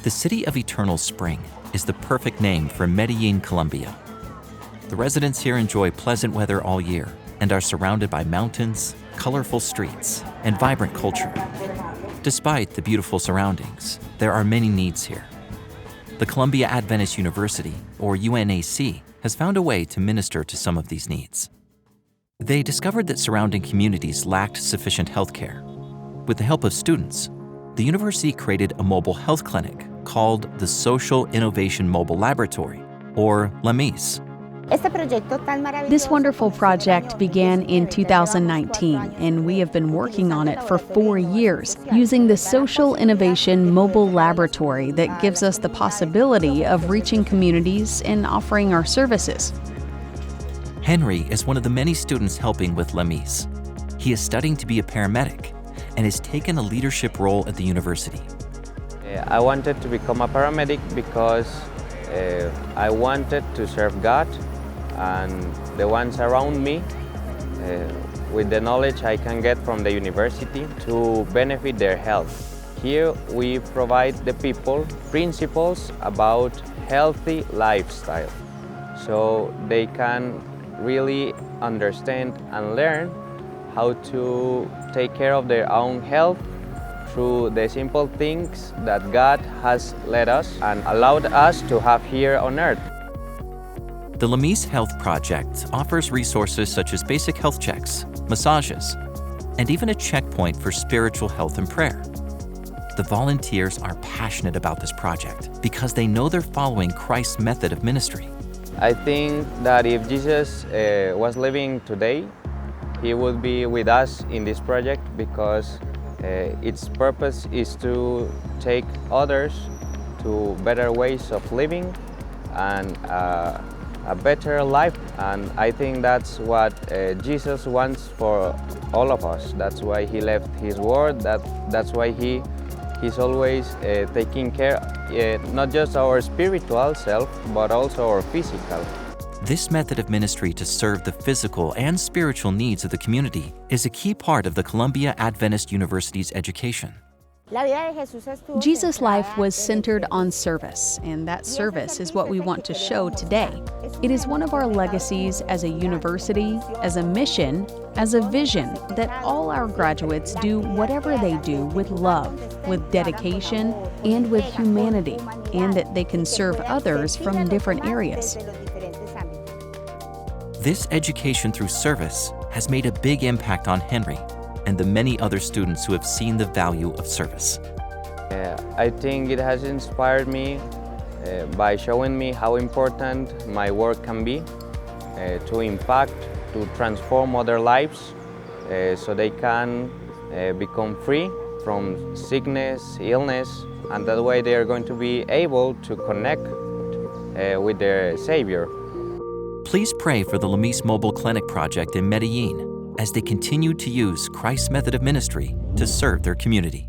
The City of Eternal Spring is the perfect name for Medellin, Colombia. The residents here enjoy pleasant weather all year and are surrounded by mountains, colorful streets, and vibrant culture. Despite the beautiful surroundings, there are many needs here. The Columbia Adventist University, or UNAC, has found a way to minister to some of these needs. They discovered that surrounding communities lacked sufficient health care. With the help of students, the university created a mobile health clinic called the Social Innovation Mobile Laboratory, or LAMIS. This wonderful project began in 2019, and we have been working on it for 4 years, using the Social Innovation Mobile Laboratory that gives us the possibility of reaching communities and offering our services. Henry is one of the many students helping with LAMIS. He is studying to be a paramedic and has taken a leadership role at the university. I wanted to become a paramedic because I wanted to serve God and the ones around me with the knowledge I can get from the university to benefit their health. Here we provide the people principles about healthy lifestyle so they can really understand and learn how to take care of their own health through the simple things that God has led us and allowed us to have here on earth. The LAMIS Health Project offers resources such as basic health checks, massages, and even a checkpoint for spiritual health and prayer. The volunteers are passionate about this project because they know they're following Christ's method of ministry. I think that if Jesus was living today, he would be with us in this project because its purpose is to take others to better ways of living and a better life. And I think that's what Jesus wants for all of us. That's why he left his word, that's why he's always taking care, not just our spiritual self, but also our physical. This method of ministry to serve the physical and spiritual needs of the community is a key part of the Columbia Adventist University's education. Jesus' life was centered on service, and that service is what we want to show today. It is one of our legacies as a university, as a mission, as a vision that all our graduates do whatever they do with love, with dedication, and with humanity, and that they can serve others from different areas. This education through service has made a big impact on Henry and the many other students who have seen the value of service. I think it has inspired me by showing me how important my work can be to impact, to transform other lives so they can become free from sickness, illness, and that way they are going to be able to connect with their Savior. Please pray for the LAMIS Mobile Clinic project in Medellin as they continue to use Christ's method of ministry to serve their community.